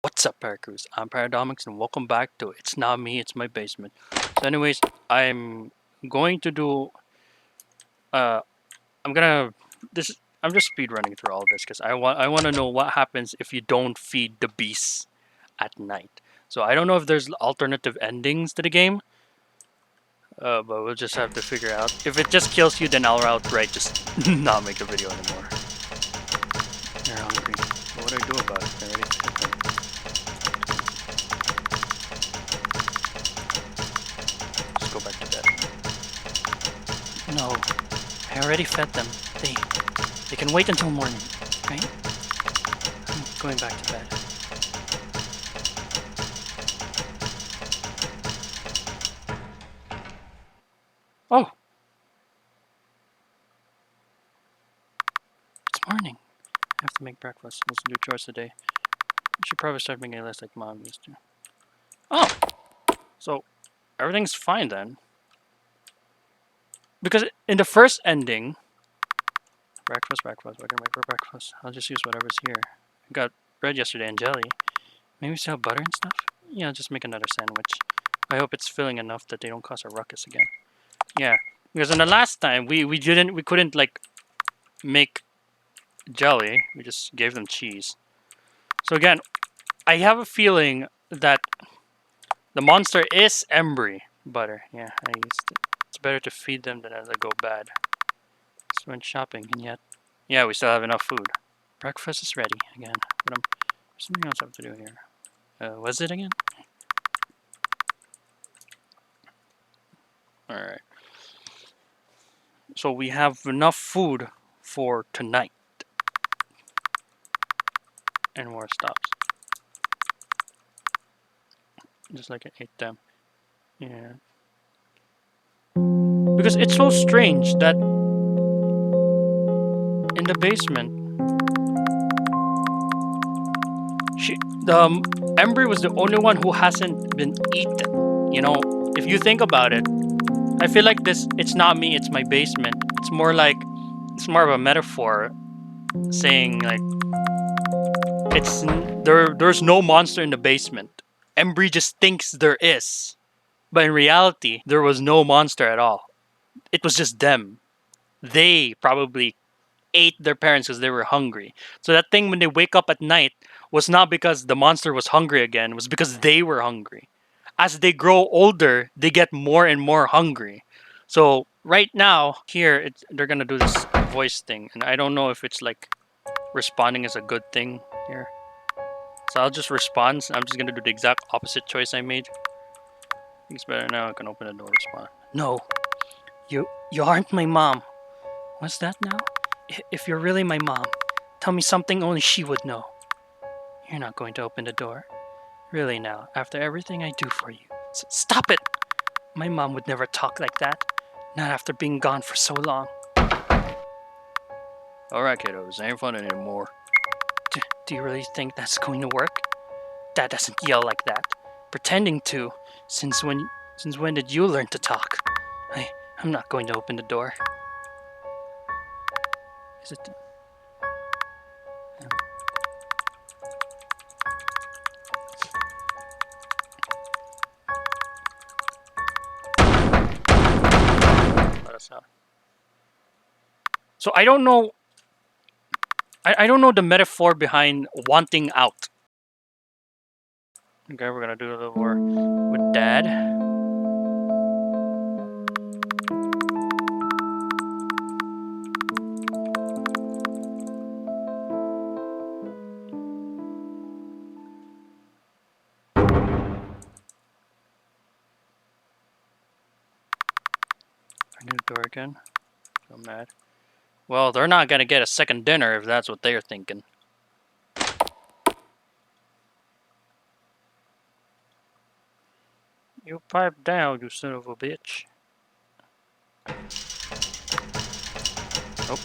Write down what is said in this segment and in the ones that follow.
What's up, Paracruz? I'm Paradomics and welcome back to It's Not Me, It's My Basement. So anyways, I'm going to do I'm gonna this I'm just speed running through all this because I want to know what happens if you don't feed the beasts at night. So I don't know if there's alternative endings to the game. But we'll just have to figure out. If it just kills you, then I'll outright just not make the video anymore. They're hungry. So what do I do about it? I already fed them. Just go back to bed. No, I already fed them. They can wait until morning, right? I'm going back to bed. Oh! It's morning. I have to make breakfast. Let's do chores today. I should probably start making a list like Mom used to. Oh! So, everything's fine then. Because in the first ending... Breakfast, what can I make for breakfast? I'll just use whatever's here. I got bread yesterday and jelly. Maybe still have butter and stuff? Yeah, I'll just make another sandwich. I hope it's filling enough that they don't cause a ruckus again. Yeah, because in the last time we couldn't like make jelly. We just gave them cheese. So again, I have a feeling that the monster is Embry butter. Yeah, I used it. It's better to feed them than as I go bad. Just went shopping and yet, yeah, we still have enough food. Breakfast is ready again, but there's something else I have to do here. Was it again? All right. So we have enough food for tonight. And more stops. Just like I ate them. Yeah. Because it's so strange that in the basement, Embry was the only one who hasn't been eaten. You know, if you think about it, I feel like it's not me, it's my basement. It's more of a metaphor saying like, there's no monster in the basement. Embry just thinks there is. But in reality, there was no monster at all. It was just them. They probably ate their parents because they were hungry. So that thing when they wake up at night was not because the monster was hungry again, it was because they were hungry. As they grow older, they get more and more hungry. So right now, here, they're going to do this voice thing. And I don't know if it's like responding is a good thing here. So I'll just respond. I'm just going to do the exact opposite choice I made. I think it's better now. I can open the door and respond. No, you aren't my mom. What's that now? If you're really my mom, tell me something only she would know. You're not going to open the door. Really now, after everything I do for you. Stop it! My mom would never talk like that. Not after being gone for so long. Alright, kiddos, ain't fun anymore. Do you really think that's going to work? Dad doesn't yell like that. Pretending to. Since when did you learn to talk? I'm not going to open the door. Is it... So I don't know. I don't know the metaphor behind wanting out. Okay, we're gonna do a little more with Dad. I need a door again. So mad. Well, they're not gonna get a second dinner if that's what they're thinking. You pipe down, you son of a bitch. Oh.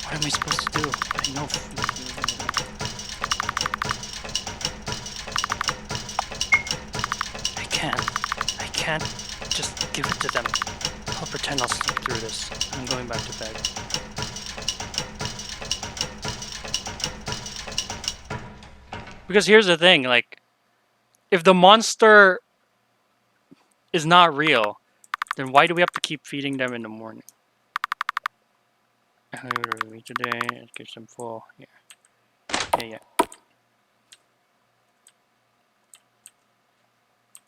What am I supposed to do? I know. I can't just give it to them. I'll pretend I'll sleep through this. I'm going back to bed. Because here's the thing, like, if the monster is not real, then why do we have to keep feeding them in the morning? Today, it keeps them full. Yeah.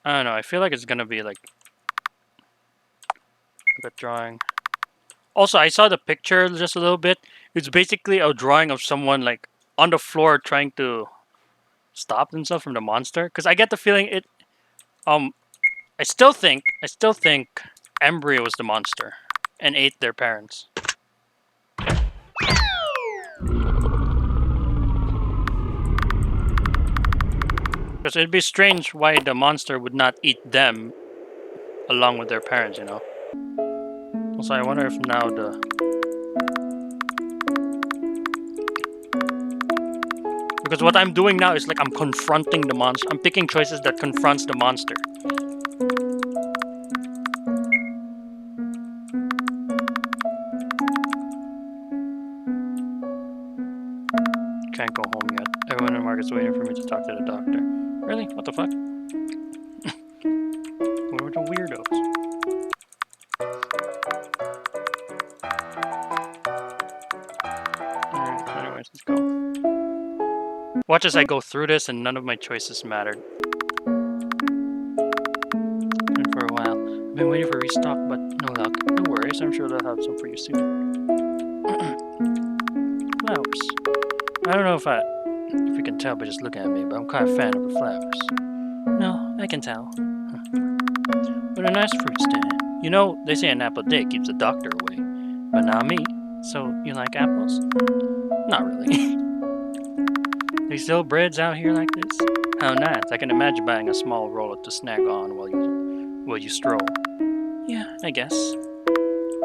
I don't know. I feel like it's gonna be like a drawing. Also, I saw the picture just a little bit. It's basically a drawing of someone like on the floor trying to stop themselves from the monster. Because I get the feeling it. I still think Embryo was the monster and ate their parents. Because it'd be strange why the monster would not eat them along with their parents, you know. Also, I wonder if now because what I'm doing now is like I'm confronting the monster. I'm picking choices that confronts the monster. Can't go home yet. Everyone in the market's waiting for me to talk to the doctor. Really? What the fuck? Where were the weirdos? Alright, anyways, let's go. Watch as I go through this and none of my choices mattered. And for a while. I've been waiting for restock, but no luck. No worries, I'm sure they'll have some for you soon. Flowers. I don't know if you can tell by just looking at me, but I'm kind of a fan of the flowers. No, I can tell. But a nice fruit stand. You know, they say an apple a day keeps the doctor away. But not me. So, you like apples? Not really. They sell breads out here like this? How nice. I can imagine buying a small roll to snack on while you stroll. Yeah, I guess.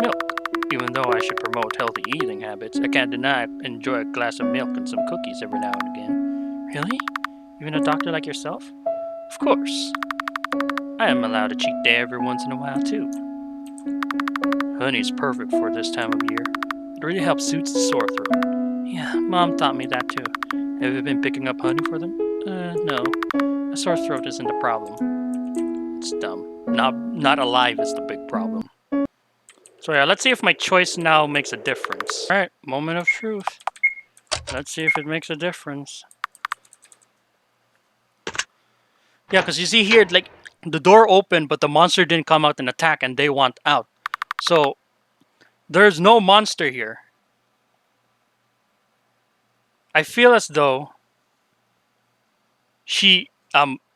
Milk. Even though I should promote healthy eating habits, I can't deny I enjoy a glass of milk and some cookies every now and again. Really? Even a doctor like yourself? Of course. I am allowed a cheat day every once in a while, too. Honey is perfect for this time of year. It really helps soothe the sore throat. Yeah, Mom taught me that too. Have you been picking up honey for them? No. A sore throat isn't a problem. It's dumb. Not alive is the big problem. So yeah, let's see if my choice now makes a difference. Alright, moment of truth. Let's see if it makes a difference. Yeah, because you see here, like, the door opened, but the monster didn't come out and attack, and they want out. So, there's no monster here. I feel as though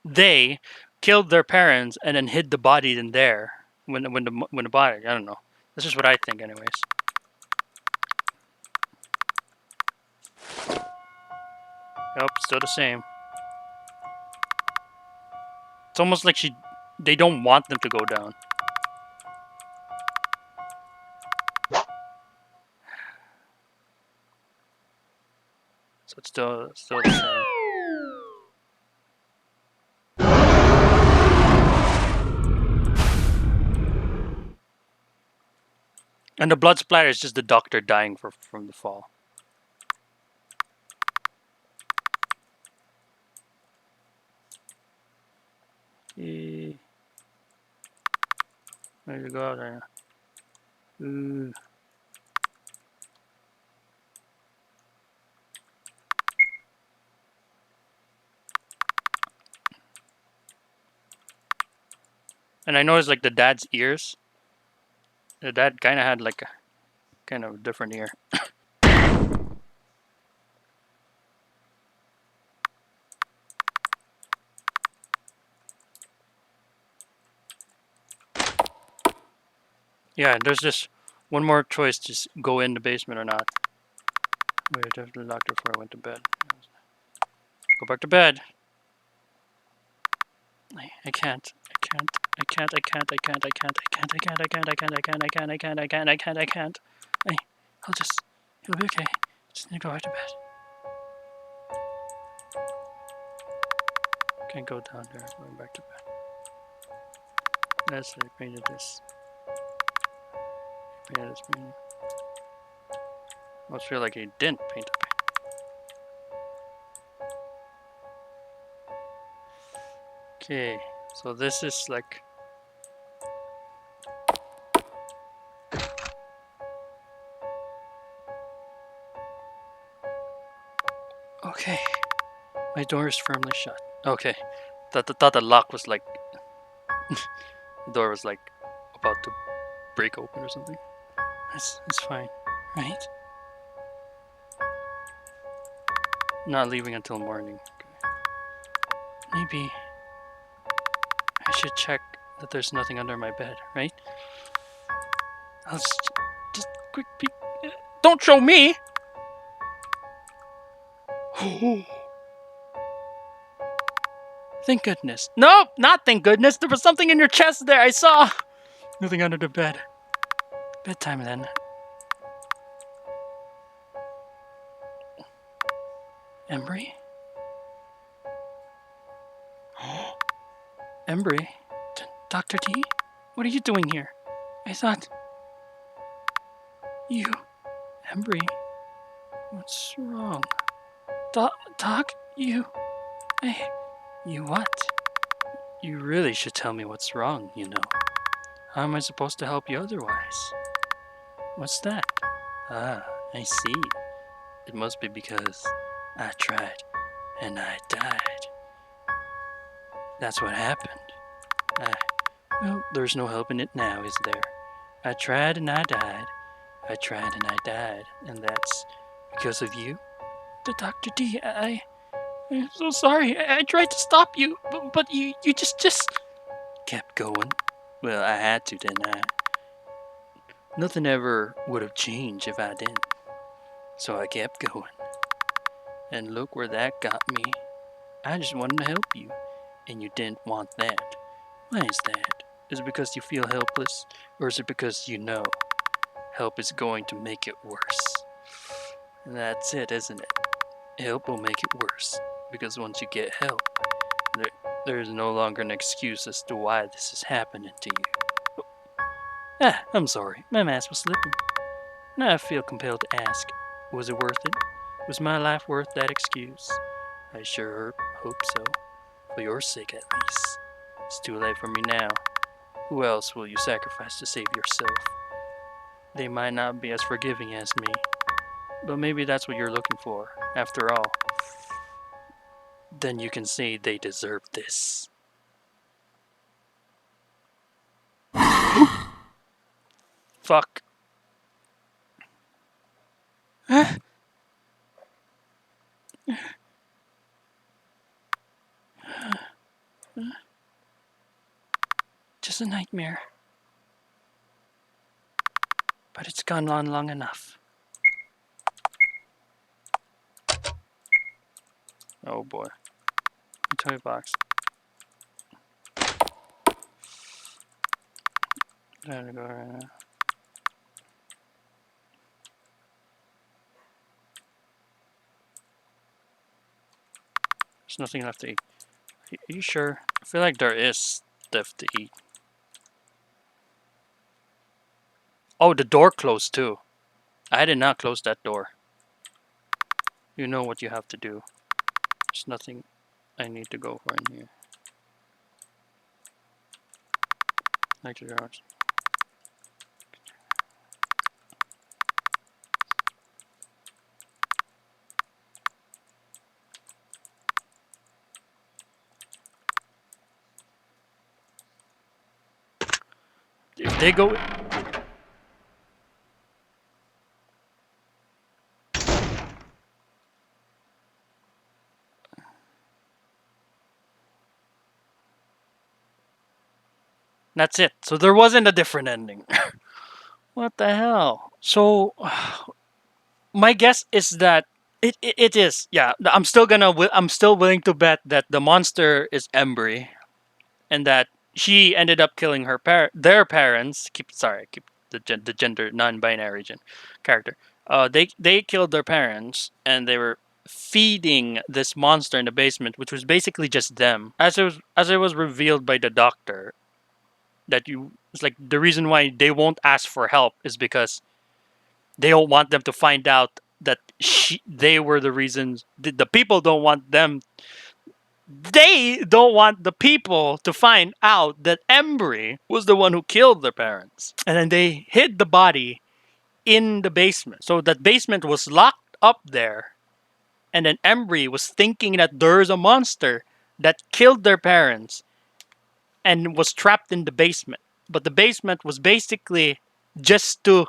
they killed their parents and then hid the body in there when the body. I don't know. This is what I think, anyways. Yep, still the same. It's almost like they don't want them to go down. So it's still the same. And the blood splatter is just the doctor dying from the fall. There you go there. Ooh. And I noticed like the dad's ears. The dad kind of had like a kind of different ear. Yeah, there's just one more choice to go in the basement or not. Wait, I have the doctor before I went to bed. Go back to bed. I can't. It'll be okay. Just need to go back to bed. Can't go down there. Going back to bed. That's it. Painted this. Painted this painting. I almost feel like he didn't paint the painting. Okay, so this is like... Okay, my door is firmly shut. Okay, thought the lock was like... the door was like about to break open or something. It's fine, right? Not leaving until morning. Okay. Maybe I should check that there's nothing under my bed, right? Just quick peek. Don't show me! Thank goodness. Nope, not thank goodness. There was something in your chest there. I saw. Nothing under the bed. Bedtime then. Embry? Embry? Dr. T? What are you doing here? I thought... You... Embry? What's wrong? Doc? You... You what? You really should tell me what's wrong, you know. How am I supposed to help you otherwise? What's that? Ah, I see. It must be because I tried and I died. That's what happened. Well, there's no helping it now, is there? I tried and I died. I tried and I died. And that's because of you? The Dr. D, I'm so sorry. I tried to stop you, but you just kept going. Well, I had to, didn't I? Nothing ever would have changed if I didn't. So I kept going. And look where that got me. I just wanted to help you, and you didn't want that. Why is that? Is it because you feel helpless, or is it because you know help is going to make it worse? And that's it, isn't it? Help will make it worse, because once you get help, there is no longer an excuse as to why this is happening to you. I'm sorry, my mask was slipping. Now I feel compelled to ask, was it worth it? Was my life worth that excuse? I sure hope so. For your sake, at least. It's too late for me now. Who else will you sacrifice to save yourself? They might not be as forgiving as me, but maybe that's what you're looking for. After all, then you can say they deserve this. Fuck. Just a nightmare. But it's gone on long enough. Oh boy. A toy box. Time to go right now. There's nothing left to eat. Are you sure? I feel like there is stuff to eat. Oh, the door closed too. I did not close that door. You know what you have to do. There's nothing I need to go for in here. Like the doors. If they go... That's it. So there wasn't a different ending. What the hell? So my guess is that it is. Yeah, I'm still willing to bet that the monster is Embry, and that she ended up killing their parents. Keep the gender non-binary character. They killed their parents, and they were feeding this monster in the basement, which was basically just them. As it was revealed by the doctor, it's like the reason why they won't ask for help is because they don't want them to find out that they were the reasons. The people don't want them they don't want the people to find out that Embry was the one who killed their parents. And then they hid the body in the basement. So that basement was locked up there. And then Embry was thinking that there's a monster that killed their parents and was trapped in the basement. But the basement was basically just to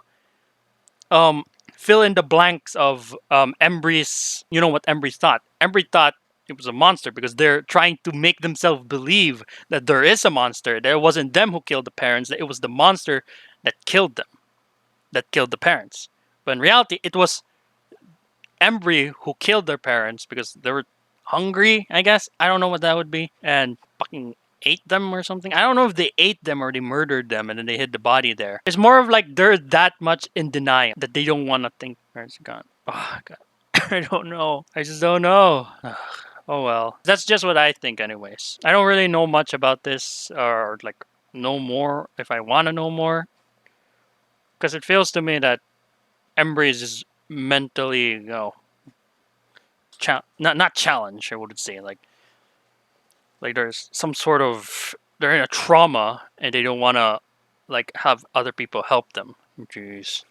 um, fill in the blanks of Embry's. You know what Embry thought? Embry thought it was a monster because they're trying to make themselves believe that there is a monster. That it wasn't them who killed the parents. That it was the monster that killed them, that killed the parents. But in reality, it was Embry who killed their parents because they were hungry, I guess. I don't know what that would be. And fucking ate them or something. I don't know if they ate them or they murdered them and then they hid the body there. It's more of like they're that much in denial that they don't want to think parents are gone. Oh, God. I don't know. I just don't know. Oh well. That's just what I think, anyways. I don't really know much about this or like know more if I want to know more. Because it feels to me that Embry is just mentally, not challenge. I would say like there's some sort of they're in a trauma and they don't want to like have other people help them. Jeez,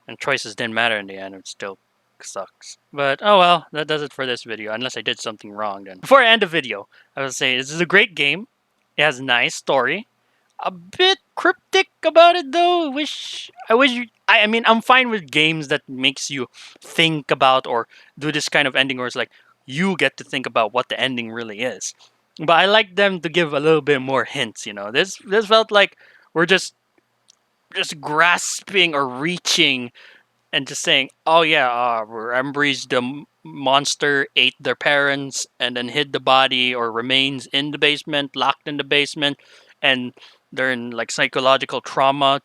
and choices didn't matter in the end. It still sucks. But oh well, that does it for this video. Unless I did something wrong, then before I end the video, I would say this is a great game. It has a nice story. A bit cryptic about it though. I mean I'm fine with games that makes you think about or do this kind of ending where it's like you get to think about what the ending really is. But I like them to give a little bit more hints, you know. This felt like we're just grasping or reaching and just saying, "Oh yeah, Embry's the monster ate their parents and then hid the body or remains in the basement, locked in the basement, and they're in like psychological trauma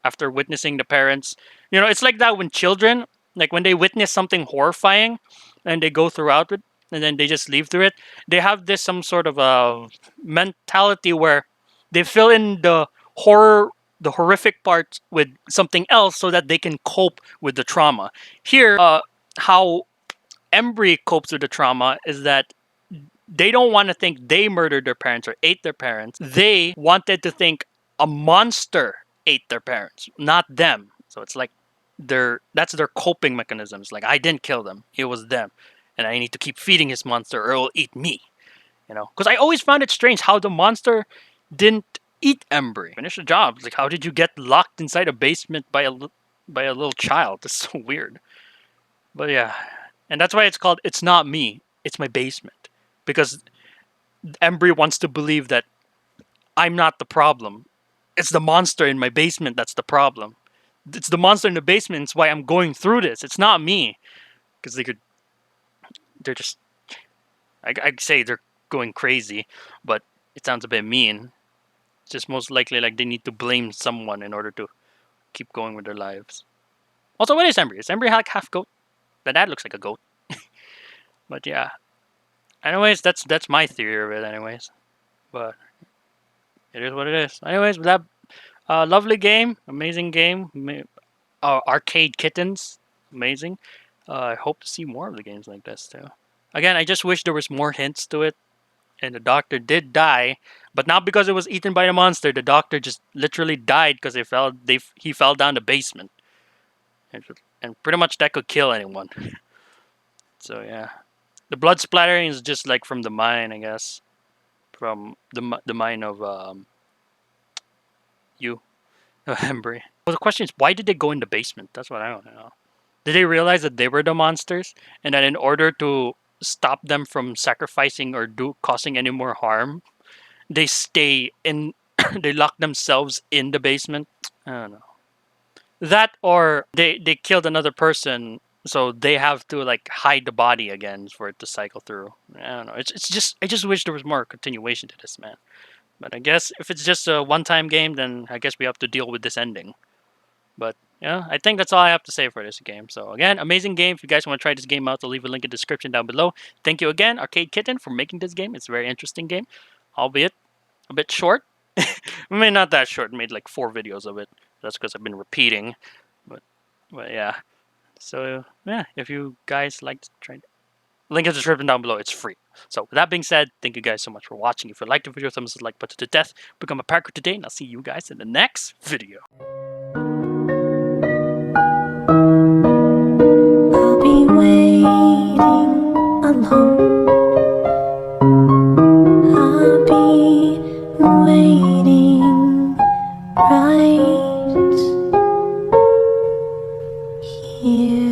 after witnessing the parents." You know, it's like that when children, like when they witness something horrifying, and they go throughout it, and then they just leave through it. They have this some sort of a mentality where they fill in the horrific parts with something else so that they can cope with the trauma. Here, how Embry copes with the trauma is that they don't want to think they murdered their parents or ate their parents. They wanted to think a monster ate their parents, not them. So it's like that's their coping mechanisms. Like I didn't kill them; it was them, and I need to keep feeding this monster or it'll eat me. You know, because I always found it strange how the monster didn't eat Embry. Finish the job. Like, how did you get locked inside a basement by by a little child? That's so weird. But yeah, and that's why it's called "It's Not Me, It's My Basement," because Embry wants to believe that I'm not the problem. It's the monster in my basement that's the problem. It's the monster in the basement. It's why I'm going through this. It's not me, because they're just. I'd say they're going crazy, but it sounds a bit mean. It's just most likely like they need to blame someone in order to keep going with their lives. Also, what is Embry? Is Embry like half goat? The dad looks like a goat. But yeah. Anyways, that's my theory of it. Anyways, but it is what it is. Anyways, that lovely game, amazing game. Arcade kittens, amazing. I hope to see more of the games like this too. Again, I just wish there was more hints to it. And the doctor did die, but not because it was eaten by the monster. The doctor just literally died because he fell down the basement, and pretty much that could kill anyone. So yeah, the blood splattering is just like from the mine, I guess, from the mine of you, Embry. Well, the question is, why did they go in the basement? That's what I want to know. Did they realize that they were the monsters, and that in order to stop them from sacrificing or causing any more harm, they stay in they lock themselves in the basement? I don't know. That or they killed another person, so they have to like hide the body again for it to cycle through. I don't know. It's just I just wish there was more continuation to this, man. But I guess if it's just a one-time game, then I guess we have to deal with this ending. But yeah, I think that's all I have to say for this game. So again, amazing game. If you guys want to try this game out, I'll leave a link in the description down below. Thank you again, Arcade Kitten, for making this game. It's a very interesting game, albeit a bit short. I mean, not that short. I made like 4 videos of it. That's because I've been repeating. But yeah. So yeah, if you guys like to try Link in the description down below. It's free. So with that being said, thank you guys so much for watching. If you liked the video, thumbs the like button to death. Become a packer today, and I'll see you guys in the next video. I'll be waiting alone. I'll be waiting right here.